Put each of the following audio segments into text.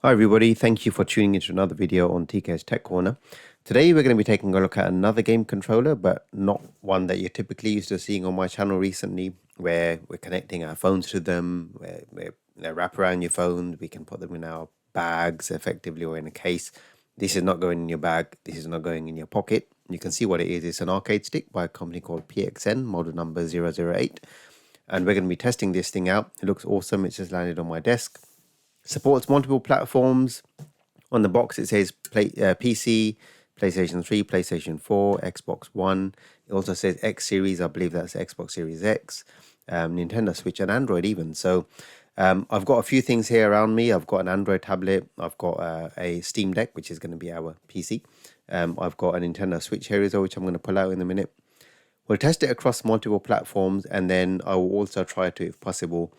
Hi everybody, thank you for tuning into another video on TK's Tech Corner. Today we're going to be taking a look at another game controller, but not one that you're typically used to seeing on my channel recently, where we're connecting our phones to them, where they wrap around your phone, we can put them in our bags effectively or in a case. This is not going in your bag, this is not going in your pocket. You can see what it is. It's an arcade stick by a company called PXN, model number 008. And we're going to be testing this thing out. It looks awesome, it's just landed on my desk. Supports multiple platforms. On the box it says PC, PlayStation 3, PlayStation 4, Xbox One. It also says X Series, I believe that's Xbox Series X, Nintendo Switch and Android even. So I've got a few things here around me. I've got an Android tablet. I've got a Steam Deck, which is going to be our PC. I've got a Nintendo Switch here as well, which I'm going to pull out in a minute. We'll test it across multiple platforms, and then I will also try to, if possible,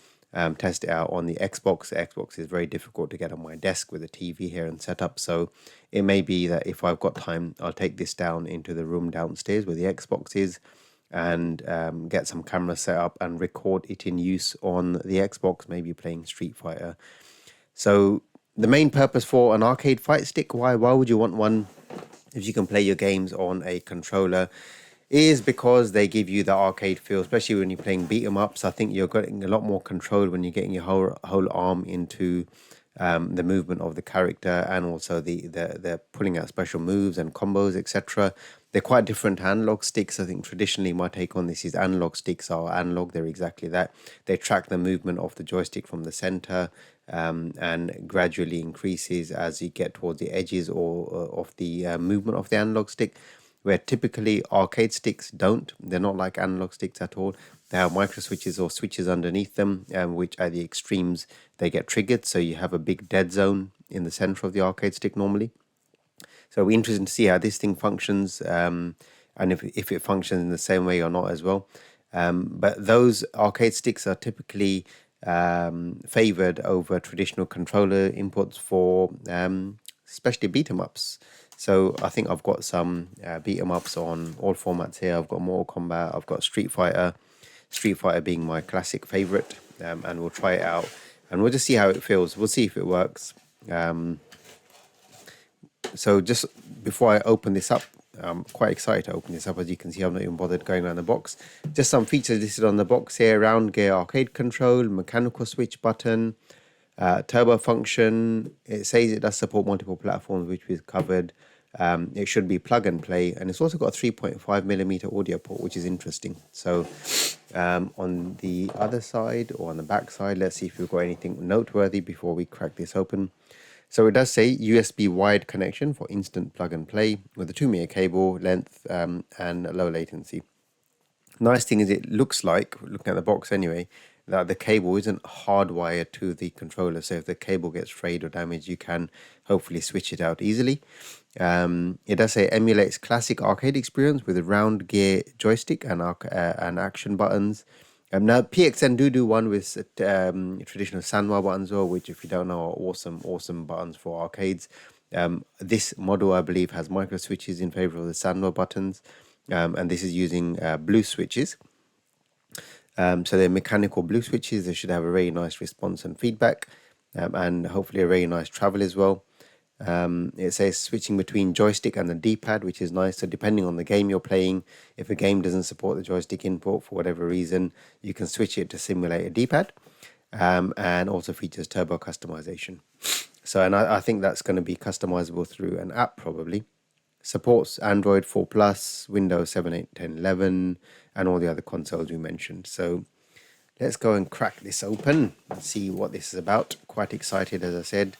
test it out on the Xbox. The Xbox is very difficult to get on my desk with a TV here and set up, so it may be that if I've got time, I'll take this down into the room downstairs where the Xbox is and get some cameras set up and record it in use on the Xbox, maybe playing Street Fighter. So the main purpose for an arcade fight stick, why would you want one if you can play your games on a controller, is because they give you the arcade feel, especially when you're playing beat 'em ups. I think you're getting a lot more control when you're getting your whole arm into the movement of the character, and also the pulling out special moves and combos, etc. They're quite different analog sticks. I think traditionally my take on this is analog sticks are analog. They're exactly that. They track the movement of the joystick from the center, and gradually increases as you get towards the edges or of the movement of the analog stick, where typically arcade sticks don't. They're not like analog sticks at all. They have micro switches or switches underneath them, which at the extremes they get triggered. So you have a big dead zone in the center of the arcade stick normally. So it'll be interesting to see how this thing functions, and if it functions in the same way or not as well. But those arcade sticks are typically favored over traditional controller inputs for especially beat 'em ups. So I think I've got some beat 'em ups on all formats here. I've got Mortal Kombat, I've got Street Fighter being my classic favorite, and we'll try it out and we'll just see how it feels. We'll see if it works. So just before I open this up, I'm quite excited to open this up. As you can see, I've not even bothered going around the box. Just some features listed on the box here: round gear arcade control, mechanical switch button, turbo function. It says it does support multiple platforms, which we've covered. It should be plug and play, and it's also got a 3.5mm audio port, which is interesting. So on the other side, or on the back side, let's see if we've got anything noteworthy before we crack this open. So it does say USB wired connection for instant plug and play with a 2-meter cable length, and low latency. Nice thing is it looks like, looking at the box anyway, that the cable isn't hardwired to the controller. So if the cable gets frayed or damaged, you can hopefully switch it out easily. It does say emulates classic arcade experience with a round gear joystick and action buttons. Now PXN do one with traditional Sanwa buttons, as well, which, if you don't know, are awesome buttons for arcades. This model, I believe, has micro switches in favor of the Sanwa buttons, and this is using blue switches. So they're mechanical blue switches. They should have a very nice response and feedback, and hopefully a very nice travel as well. It says switching between joystick and the D-pad, which is nice. So depending on the game you're playing, if a game doesn't support the joystick input for whatever reason, you can switch it to simulate a D-pad, and also features turbo customization. So, and I think that's going to be customizable through an app probably. Supports Android 4 Plus, Windows 7, 8, 10, 11, and all the other consoles we mentioned. So let's go and crack this open and see what this is about. Quite excited, as I said.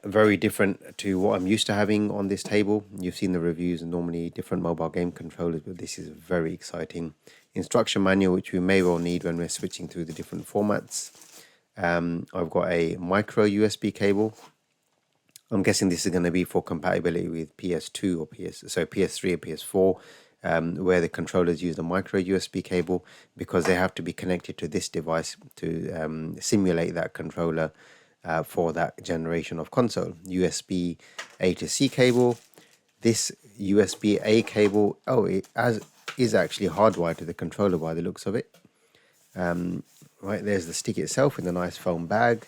Very different to what I'm used to having on this table. You've seen the reviews and normally different mobile game controllers, but this is very exciting. Instruction manual, which we may well need when we're switching through the different formats. I've got a micro USB cable. I'm guessing this is going to be for compatibility with PS2 or PS3 or PS4, where the controllers use the micro USB cable, because they have to be connected to this device to simulate that controller for that generation of console. USB A to C cable. This USB A cable, is actually hardwired to the controller by the looks of it. Right, there's the stick itself in the nice foam bag.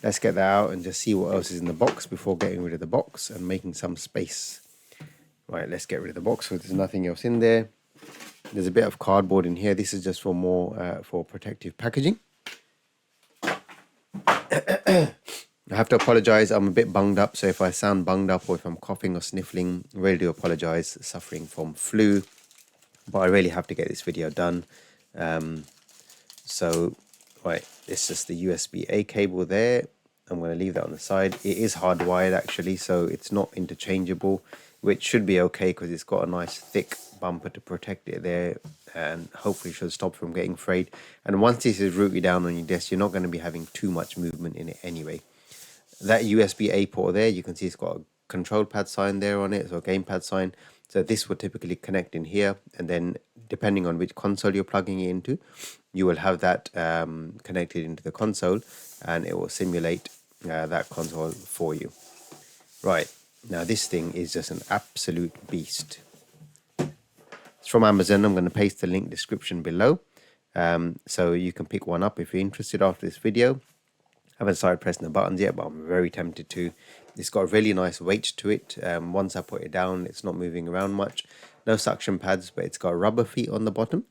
let's get that out and just see what else is in the box before getting rid of the box and making some space. Right, let's get rid of the box so there's nothing else in there. There's a bit of cardboard in here. This is just for more for protective packaging. I have to apologize, I'm a bit bunged up, so if I sound bunged up or if I'm coughing or sniffling, I really do apologize, suffering from flu, but I really have to get this video done. So, right, it's just the USB-A cable there. I'm going to leave that on the side. It is hardwired actually, so it's not interchangeable, which should be okay because it's got a nice thick bumper to protect it there, and hopefully should stop from getting frayed. And once this is rooted down on your desk, you're not going to be having too much movement in it anyway. That USB-A port there, you can see it's got a control pad sign there on it, so a gamepad sign. So this will typically connect in here, and then depending on which console you're plugging it into, you will have that connected into the console, and it will simulate that console for you. Right, now this thing is just an absolute beast. It's from Amazon. I'm going to paste the link description below, so you can pick one up if you're interested after this video. I haven't started pressing the buttons yet, but I'm very tempted to. It's got a really nice weight to it. Once I put it down, it's not moving around much. No suction pads, but it's got rubber feet on the bottom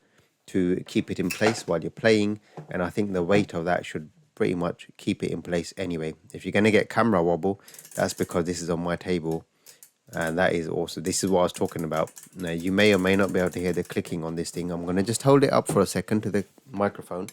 to keep it in place while you're playing. And I think the weight of that should pretty much keep it in place anyway. If you're going to get camera wobble, that's because this is on my table. And that is also, this is what I was talking about. Now, you may or may not be able to hear the clicking on this thing. I'm going to just hold it up for a second to the microphone.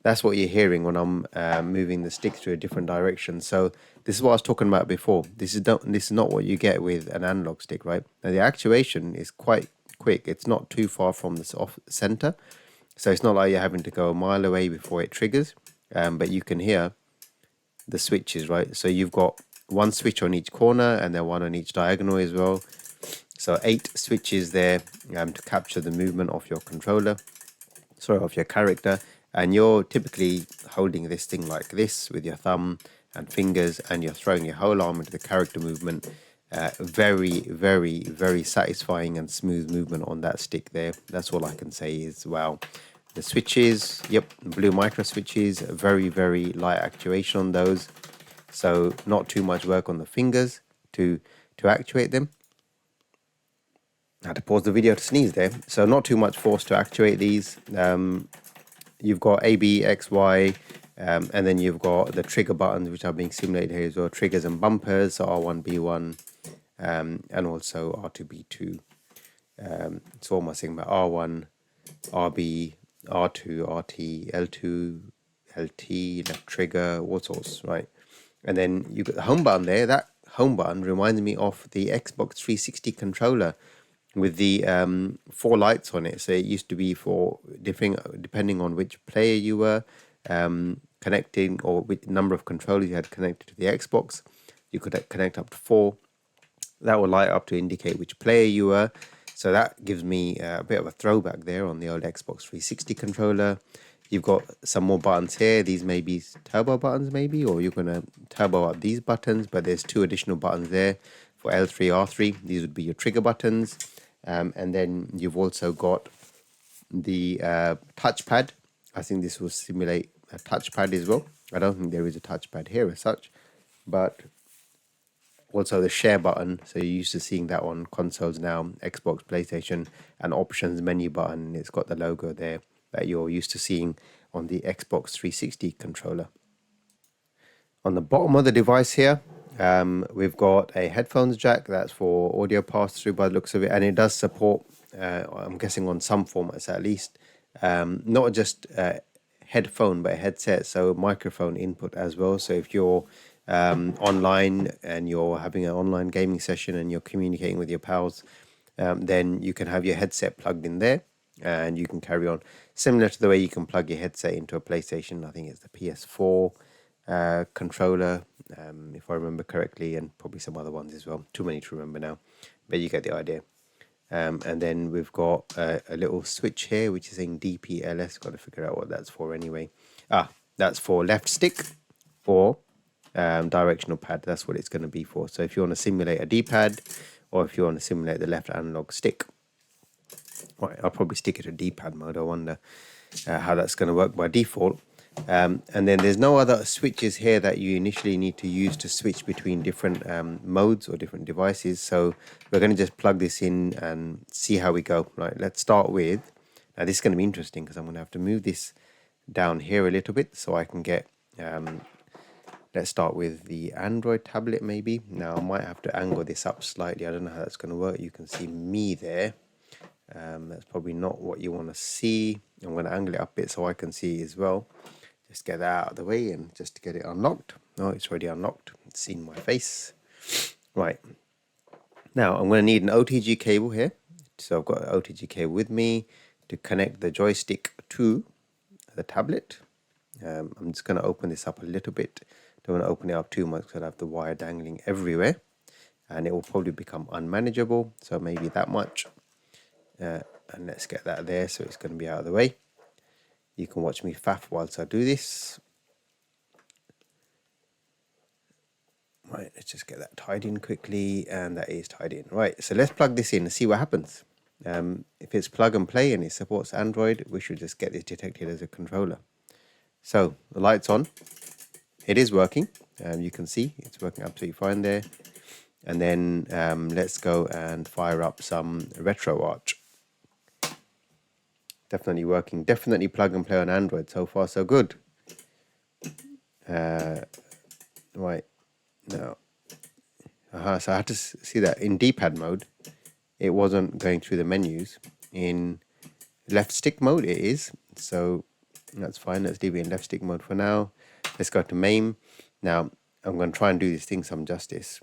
That's what you're hearing when I'm moving the stick to a different direction. So this is what I was talking about before. This is not what you get with an analog stick, right? Now the actuation is quite quick. It's not too far from the off center, so it's not like you're having to go a mile away before it triggers. But you can hear the switches, right? So you've got one switch on each corner and then one on each diagonal as well. So 8 switches there to capture the movement of your controller, sorry, of your character. And you're typically holding this thing like this with your thumb and fingers, and you're throwing your whole arm into the character movement. Very, very, very satisfying and smooth movement on that stick there. That's all I can say is wow. The switches, yep, blue micro switches, very, very light actuation on those. So not too much work on the fingers to actuate them. I had to pause the video to sneeze there. So not too much force to actuate these. You've got A, B, X, Y, and then you've got the trigger buttons, which are being simulated here as well. Triggers and bumpers, so R1, B1, and also R2, B2. So what am I saying about R1, RB, R2, RT, L2, LT, left trigger, all sorts, right? And then you've got the home button there. That home button reminds me of the Xbox 360 controller with the 4 lights on it. So it used to be for depending on which player you were connecting, or which number of controllers you had connected to the Xbox. You could connect up to 4. That will light up to indicate which player you were. So that gives me a bit of a throwback there on the old Xbox 360 controller. You've got some more buttons here. These may be turbo buttons maybe, or you're going to turbo up these buttons, but there's 2 additional buttons there for L3, R3. These would be your trigger buttons. And then you've also got the touchpad. I think this will simulate a touchpad as well. I don't think there is a touchpad here as such, but also the share button. So you're used to seeing that on consoles now, Xbox, PlayStation, and options menu button. It's got the logo there that you're used to seeing on the Xbox 360 controller. On the bottom of the device here, we've got a headphones jack. That's for audio pass-through by the looks of it, and it does support, I'm guessing on some formats at least, not just headphone but a headset, so microphone input as well. So if you're online and you're having an online gaming session and you're communicating with your pals, then you can have your headset plugged in there and you can carry on, similar to the way you can plug your headset into a PlayStation. I think it's the PS4 controller, if I remember correctly, and probably some other ones as well. Too many to remember now, but you get the idea. And then we've got a little switch here which is saying DPLS. Got to figure out what that's for anyway. That's for left stick or directional pad. That's what it's going to be for. So if you want to simulate a D-pad, or if you want to simulate the left analog stick, right, I'll probably stick it to D-pad mode. I wonder how that's going to work by default. And then there's no other switches here that you initially need to use to switch between different modes or different devices. So we're going to just plug this in and see how we go. Right, let's start with, now this is going to be interesting because I'm going to have to move this down here a little bit so I can get, let's start with the Android tablet maybe. Now I might have to angle this up slightly. I don't know how that's going to work. You can see me there. That's probably not what you want to see. I'm going to angle it up a bit so I can see as well. Just get that out of the way and just to get it unlocked. Oh, it's already unlocked. It's seen my face. Right. Now I'm going to need an OTG cable here. So I've got an OTG cable with me to connect the joystick to the tablet. I'm just going to open this up a little bit. Don't want to open it up too much because I have the wire dangling everywhere and it will probably become unmanageable. So maybe that much. And let's get that there so it's going to be out of the way. You can watch me faff whilst I do this. Right, let's just get that tied in quickly, and that is tied in. Right, so let's plug this in and see what happens. If it's plug and play and it supports Android, we should just get this detected as a controller. So the light's on. It is working. You can see it's working absolutely fine there. And then let's go and fire up some RetroArch. Definitely working. Definitely plug and play on Android. So far, so good. Right now, so I had to see that in D-pad mode, it wasn't going through the menus. In left stick mode, it is. So that's fine. Let's leave it in left stick mode for now. Let's go to MAME. Now I'm going to try and do this thing some justice.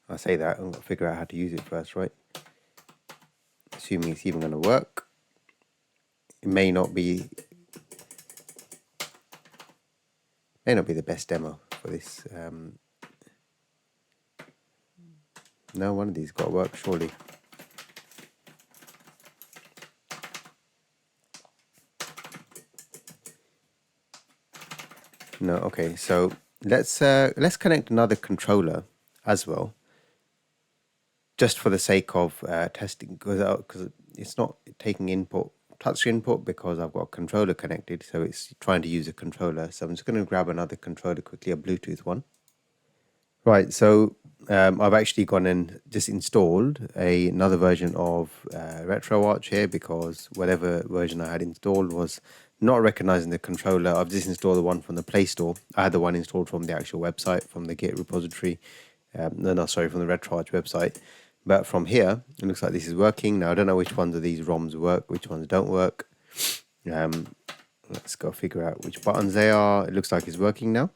I say that I'm going to figure out how to use it first, right? Assuming it's even going to work. It may not be the best demo for this. No, one of these got to work surely. No, okay. So let's connect another controller as well, just for the sake of testing, because it's not taking touch input because I've got a controller connected, so it's trying to use a controller. So I'm just going to grab another controller quickly, a Bluetooth one. Right, so I've actually gone and just installed another version of RetroArch here because whatever version I had installed was not recognizing the controller. I've just installed the one from the Play Store. I had the one installed from the actual website, from the Git repository. From the RetroArch website. But from here, it looks like this is working. Now, I don't know which ones of these ROMs work, which ones don't work. Let's go figure out which buttons they are. It looks like it's working now.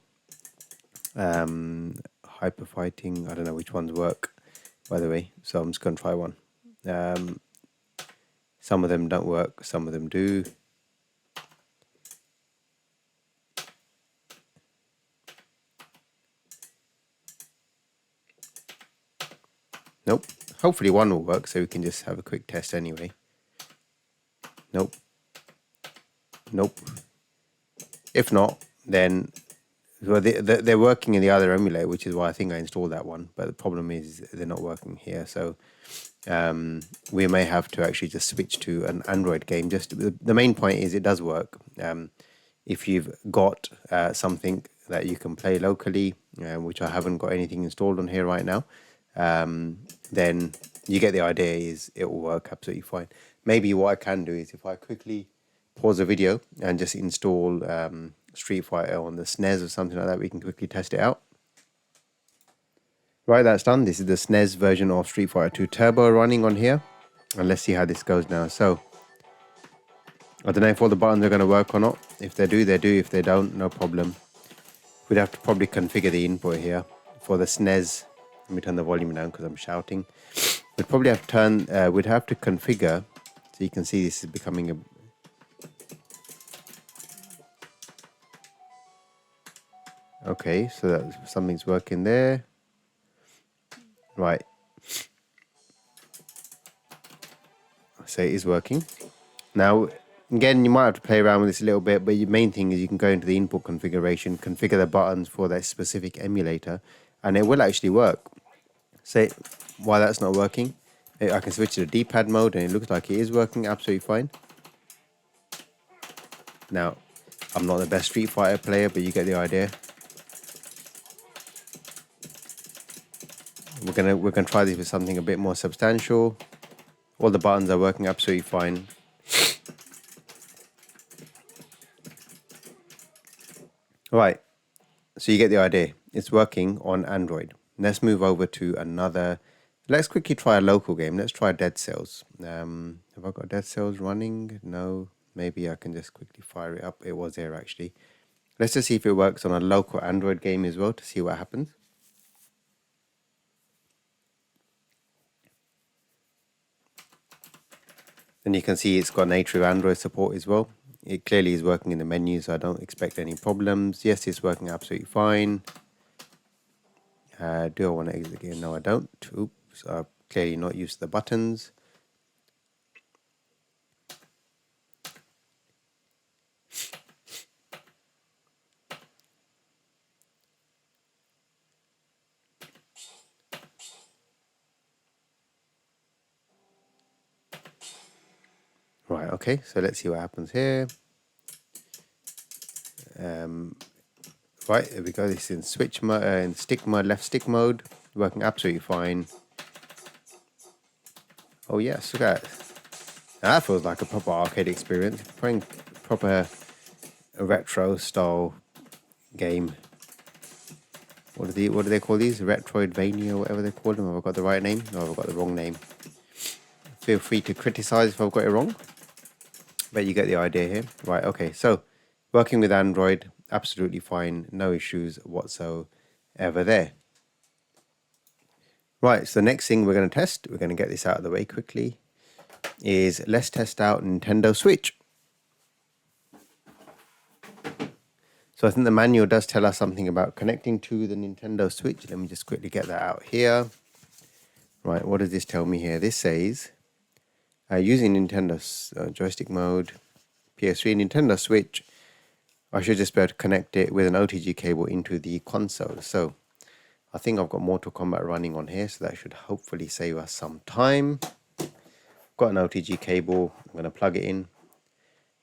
Hyper fighting, I don't know which ones work, by the way. So I'm just going to try one. Some of them don't work, some of them do. Nope. Hopefully one will work so we can just have a quick test anyway. Nope. Nope. If not, then well, they're working in the other emulator, which is why I think I installed that one. But the problem is they're not working here. So we may have to actually just switch to an Android game. Just the main point is it does work. If you've got something that you can play locally, which I haven't got anything installed on here right now, then you get the idea is it will work absolutely fine. Maybe what I can do is if I quickly pause the video and just install Street Fighter on the SNES or something like that, we can quickly test it out. Right, that's done. This is the SNES version of Street Fighter 2 Turbo running on here. And let's see how this goes now. So, I don't know if all the buttons are going to work or not. If they do, they do. If they don't, no problem. We'd have to probably configure the input here for the SNES. Let me turn the volume down because I'm shouting. We'd probably have to we'd have to configure, so you can see this is becoming a... Okay, so that something's working there. Right. So it is working. Now, again, you might have to play around with this a little bit, but the main thing is you can go into the input configuration, configure the buttons for that specific emulator, and it will actually work. Say, while that's not working, I can switch to the D-pad mode, and it looks like it is working absolutely fine. Now, I'm not the best Street Fighter player, but you get the idea. We're gonna try this with something a bit more substantial. All the buttons are working absolutely fine. Right, so you get the idea. It's working on Android. Let's move over to another. Let's quickly try a local game. Let's try Dead Cells. Have I got Dead Cells running? No. Maybe I can just quickly fire it up. It was there actually. Let's just see if it works on a local Android game as well to see what happens. And you can see it's got native Android support as well. It clearly is working in the menu, so I don't expect any problems. Yes, it's working absolutely fine. Do I want to exit again? No, I don't. Oops, I've clearly not used the buttons. Right, okay, so let's see what happens here. Right, there we go. This is in switch mode, in stick mode, left stick mode, working absolutely fine. Oh yes, look at that. Now that feels like a proper arcade experience. Playing proper retro style game. What do they call these? Retroidvania or whatever they call them. Have I got the right name? No, I've got the wrong name. Feel free to criticize if I've got it wrong. But you get the idea here. Right, okay, so working with Android, absolutely fine, no issues whatsoever there. Right, so the next thing we're going to test, we're going to get this out of the way quickly, is let's test out Nintendo Switch. So I think the manual does tell us something about connecting to the Nintendo Switch. Let me just quickly get that out here. Right, what does this tell me here? This says, using Nintendo joystick mode, PS3, Nintendo Switch, I should just be able to connect it with an OTG cable into the console. So I think I've got Mortal Kombat running on here, so that should hopefully save us some time. Got an OTG cable, I'm going to plug it in,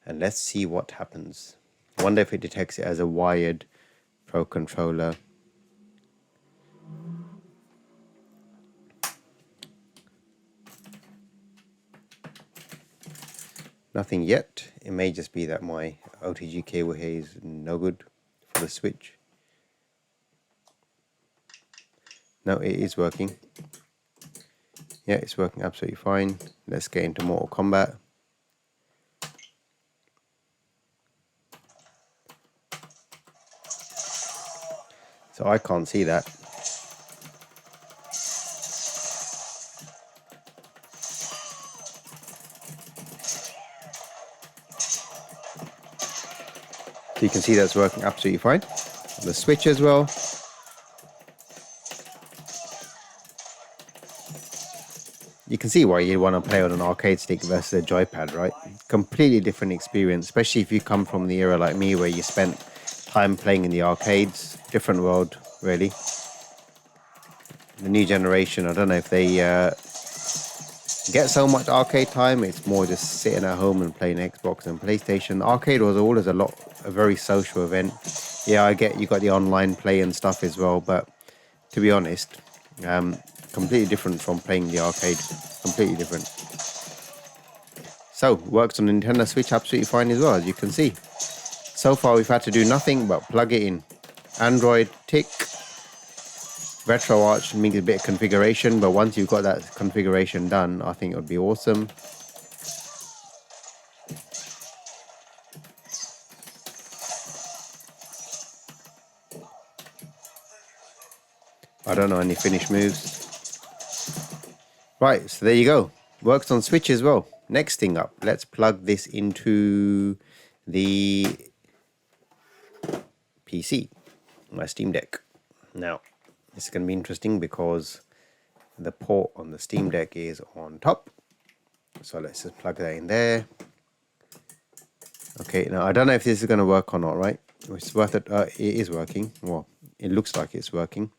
and let's see what happens. I wonder if it detects it as a wired Pro controller. Nothing yet. It may just be that my OTG cable here is no good for the Switch. No, it is working. Yeah, it's working absolutely fine. Let's get into Mortal Kombat. So I can't see that. So you can see that's working absolutely fine. The Switch as well. You can see why you want to play on an arcade stick versus a joypad, right? Completely different experience, especially if you come from the era like me where you spent time playing in the arcades. Different world, really. The new generation, I don't know if they get so much arcade time. It's more just sitting at home and playing Xbox and PlayStation. Arcade was always a very social event. Yeah, I get you got the online play and stuff as well, but to be honest, completely different from playing the arcade. Completely different. So, works on Nintendo Switch absolutely fine as well, as you can see. So far, we've had to do nothing but plug it in. Android, tick. RetroArch needs a bit of configuration, but once you've got that configuration done, I think it would be awesome. I don't know any finish moves. Right, so there you go. Works on Switch as well. Next thing up, let's plug this into the PC, my Steam Deck. Now, this is going to be interesting because the port on the Steam Deck is on top. So let's just plug that in there. Okay, now I don't know if this is going to work or not, right? It's worth it. It is working. Well, it looks like it's working.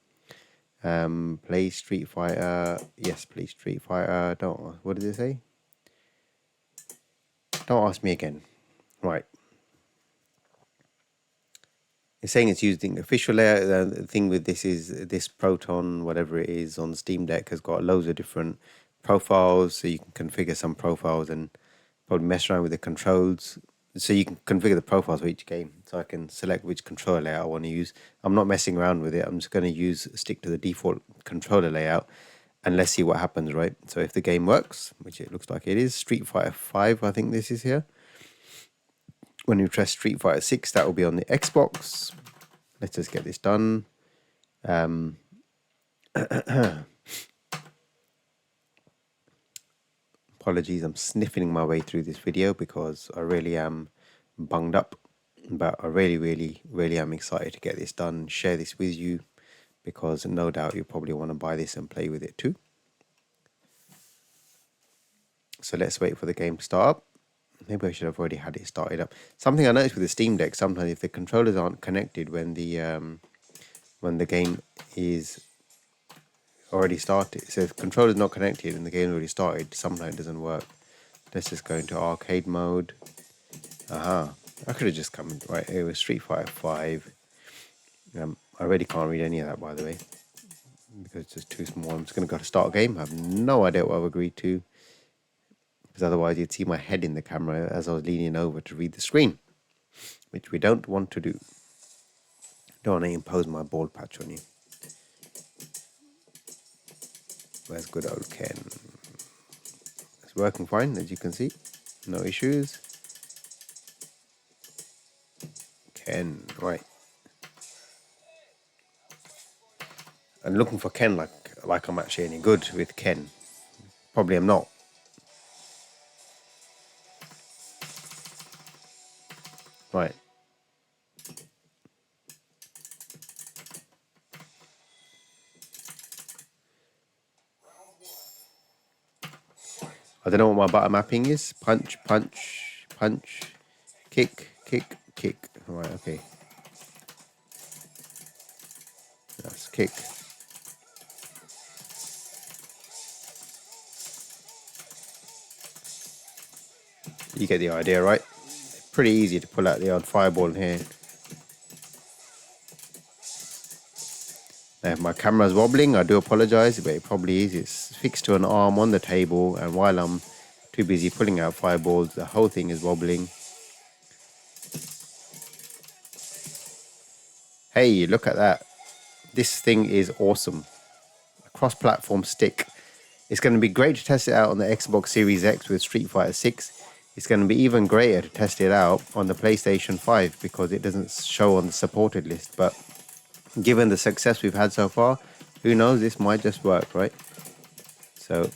Play Street Fighter. Yes, play Street Fighter. Don't. What did it say? Don't ask me again. Right. It's saying it's using official layer. The thing with this is this Proton, whatever it is on Steam Deck, has got loads of different profiles. So you can configure some profiles and probably mess around with the controls. So you can configure the profiles for each game. So I can select which controller layout I want to use. I'm not messing around with it. I'm just going to stick to the default controller layout, and let's see what happens, right? So if the game works, which it looks like it is, Street Fighter 5, I think this is here. When you press Street Fighter 6, that will be on the Xbox. Let's just get this done. Apologies, I'm sniffing my way through this video because I really am bunged up. But I really am excited to get this done and share this with you, because no doubt you probably want to buy this and play with it too. So let's wait for the game to start up. Maybe I should have already had it started up. Something I noticed with the Steam Deck, sometimes if the controllers aren't connected when the game is already started, so if the controller's not connected and the game already started, sometimes it doesn't work. Let's just go into arcade mode. Aha, I could have just come in, right, it was Street Fighter 5. I already can't read any of that, by the way, because it's just too small. I'm just going to go to start game. I have no idea what I've agreed to, because otherwise you'd see my head in the camera as I was leaning over to read the screen, which we don't want to do. Don't want to impose my bald patch on you. Where's good old Ken? It's working fine, as you can see. No issues. Ken, right. I'm looking for Ken like I'm actually any good with Ken. Probably I'm not. Right. I don't know what my button mapping is. Punch, punch, punch, kick, kick, kick. Right, okay. That's kick. You get the idea, right? Pretty easy to pull out the odd fireball in here. Now, if my camera's wobbling, I do apologize, but it probably is. It's fixed to an arm on the table, and while I'm too busy pulling out fireballs, the whole thing is wobbling. Hey, look at that. This thing is awesome. A cross-platform stick. It's going to be great to test it out on the Xbox Series X with Street Fighter 6. It's going to be even greater to test it out on the PlayStation 5 because it doesn't show on the supported list. But given the success we've had so far, who knows, this might just work, right? So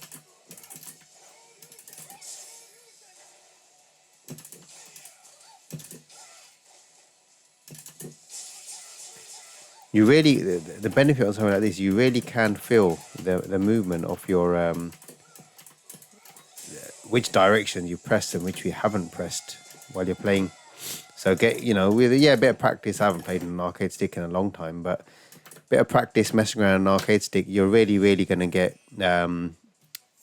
you really, the benefit of something like this, you really can feel the movement of your which direction you pressed and which you haven't pressed while you're playing. So with a bit of practice. I haven't played on an arcade stick in a long time, but a bit of practice messing around an arcade stick, you're really going to get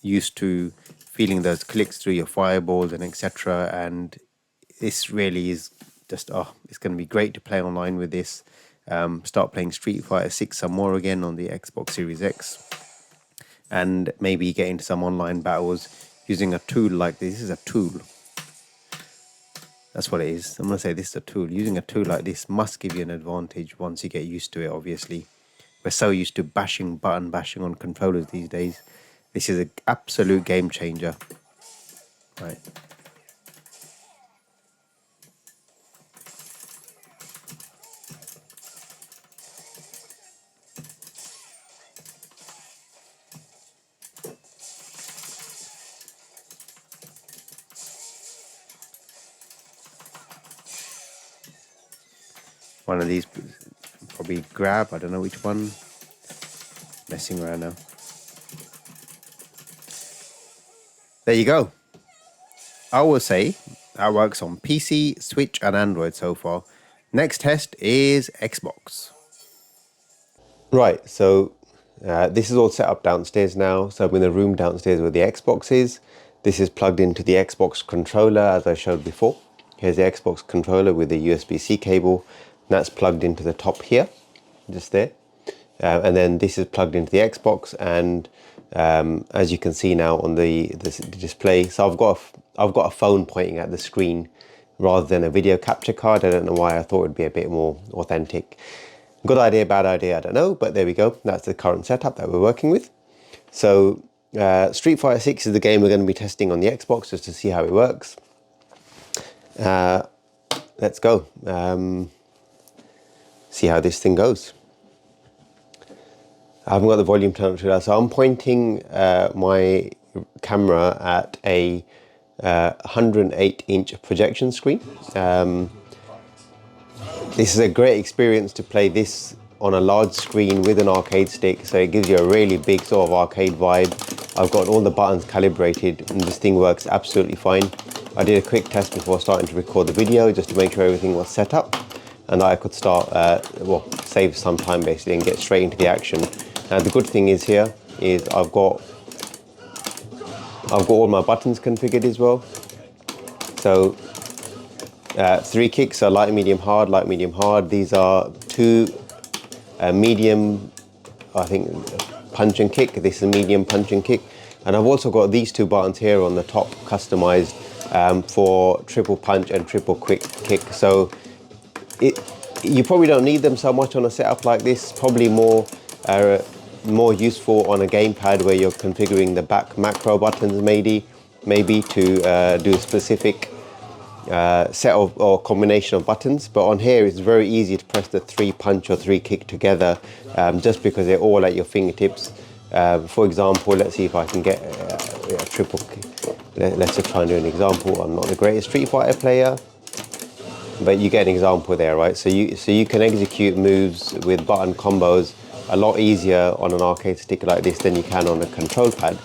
used to feeling those clicks through your fireballs and etc. And this really is just it's going to be great to play online with this. Start playing Street Fighter 6 some more again on the Xbox Series X, and maybe get into some online battles using a tool like this. This is a tool. That's what it is. I'm going to say this is a tool. Using a tool like this must give you an advantage once you get used to it, obviously. We're so used to button bashing on controllers these days. This is an absolute game changer. Right. One of these, probably grab, I don't know which one. Messing around now. There you go. I will say that works on PC, Switch and Android so far. Next test is Xbox. Right, so this is all set up downstairs now. So I'm in the room downstairs where the Xbox is. This is plugged into the Xbox controller as I showed before. Here's the Xbox controller with the USB-C cable. That's plugged into the top here, just there. And then this is plugged into the Xbox, and as you can see now on the display, so I've got a phone pointing at the screen rather than a video capture card. I don't know why. I thought it'd be a bit more authentic. Good idea, bad idea, I don't know, but there we go. That's the current setup that we're working with. So Street Fighter 6 is the game we're going to be testing on the Xbox just to see how it works. Let's go. See how this thing goes. I haven't got the volume turned up to that, so I'm pointing my camera at a 108-inch projection screen. This is a great experience to play this on a large screen with an arcade stick, so it gives you a really big sort of arcade vibe. I've got all the buttons calibrated and this thing works absolutely fine. I did a quick test before starting to record the video just to make sure everything was set up and I could start, well, save some time basically and get straight into the action. Now the good thing is here is I've got all my buttons configured as well. So 3 kicks, so light, medium, hard, light, medium, hard. These are 2 medium, I think, punch and kick. This is a medium punch and kick. And I've also got these 2 buttons here on the top customized for triple punch and triple quick kick. So you probably don't need them so much on a setup like this. Probably more useful on a gamepad where you're configuring the back macro buttons maybe to do a specific set of or combination of buttons. But on here it's very easy to press the 3 punch or 3 kick together just because they're all at your fingertips. For example, let's see if I can get a triple kick. Let's just try and do an example. I'm not the greatest Street Fighter player, but you get an example there, right? So you can execute moves with button combos a lot easier on an arcade stick like this than you can on a control pad.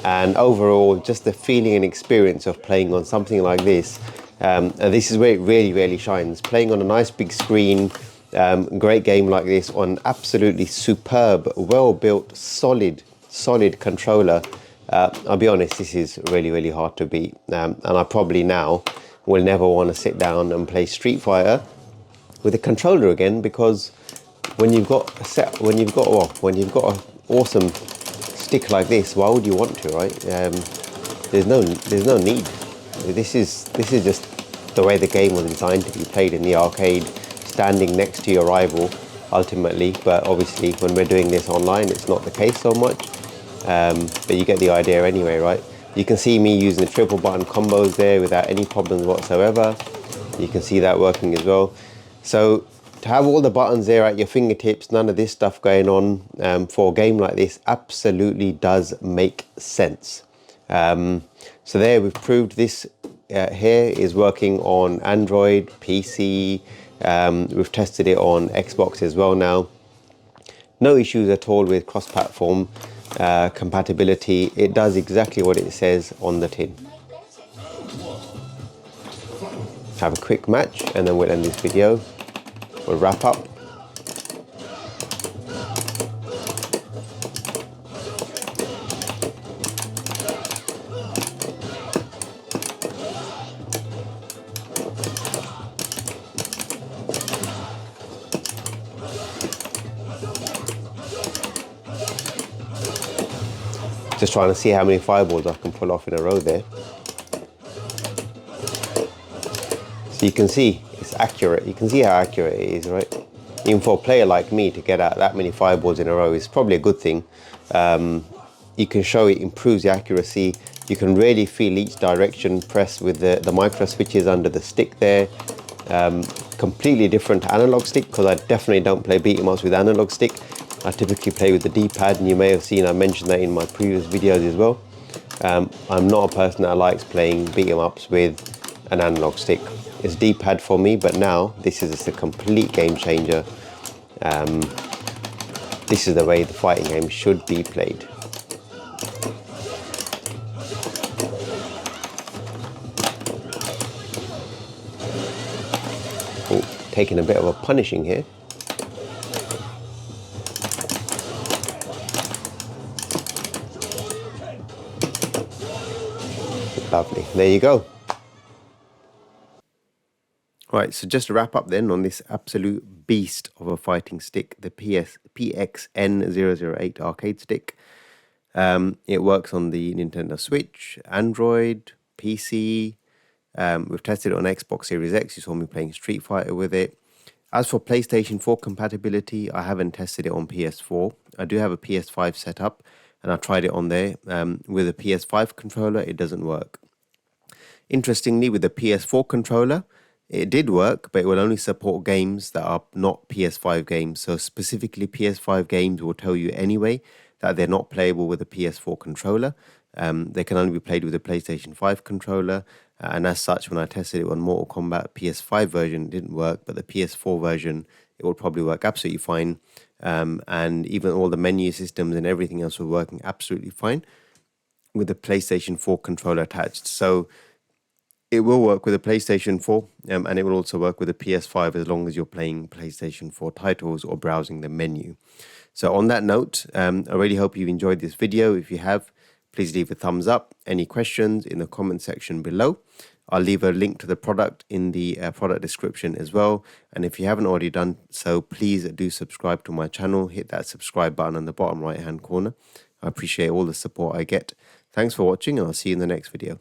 And overall, just the feeling and experience of playing on something like this, and this is where it really shines. Playing on a nice big screen, great game like this on absolutely superb, well-built, solid controller. I'll be honest, this is really hard to beat. And I probably now will never want to sit down and play Street Fighter with a controller again, because when you've got an awesome stick like this, why would you want to, right? There's no need. This is just the way the game was designed to be played in the arcade, standing next to your rival ultimately. But obviously when we're doing this online, it's not the case so much, but you get the idea anyway, right? You can see me using the triple button combos there without any problems whatsoever. You can see that working as well. So to have all the buttons there at your fingertips, none of this stuff going on for a game like this absolutely does make sense. So there we've proved this here is working on Android, PC. We've tested it on Xbox as well now. No issues at all with cross-platform compatibility. It does exactly what it says on the tin. Have a quick match and then we'll end this video. We'll wrap up. Just trying to see how many fireballs I can pull off in a row there. So you can see it's accurate. You can see how accurate it is, right? Even for a player like me to get out that many fireballs in a row is probably a good thing. You can show it improves the accuracy. You can really feel each direction press with the micro switches under the stick there. Completely different analog stick, because I definitely don't play beat 'em ups with analog stick. I typically play with the D-pad, and you may have seen I mentioned that in my previous videos as well. I'm not a person that likes playing beat 'em ups with an analog stick. It's D-pad for me, but now this is just a complete game changer. This is the way the fighting game should be played. Oh, taking a bit of a punishing here. Lovely. There you go. Right, so just to wrap up then on this absolute beast of a fighting stick, the PXN008 arcade stick. It works on the Nintendo Switch, Android, PC. We've tested it on Xbox Series X. You saw me playing Street Fighter with it. As for PlayStation 4 compatibility, I haven't tested it on PS4. I do have a PS5 set up, and I tried it on there. With a PS5 controller, it doesn't work. Interestingly, with the PS4 controller, it did work, but it will only support games that are not PS5 games. So specifically, PS5 games will tell you anyway that they're not playable with a PS4 controller. They can only be played with a PlayStation 5 controller. And as such, when I tested it on Mortal Kombat PS5 version, it didn't work, but the PS4 version, it will probably work absolutely fine. And even all the menu systems and everything else were working absolutely fine with the PlayStation 4 controller attached. So it will work with a PlayStation 4, and it will also work with a PS5 as long as you're playing PlayStation 4 titles or browsing the menu. So on that note, I really hope you've enjoyed this video. If you have, please leave a thumbs up. Any questions in the comment section below. I'll leave a link to the product in the product description as well. And if you haven't already done so, please do subscribe to my channel. Hit that subscribe button on the bottom right hand corner. I appreciate all the support I get. Thanks for watching, and I'll see you in the next video.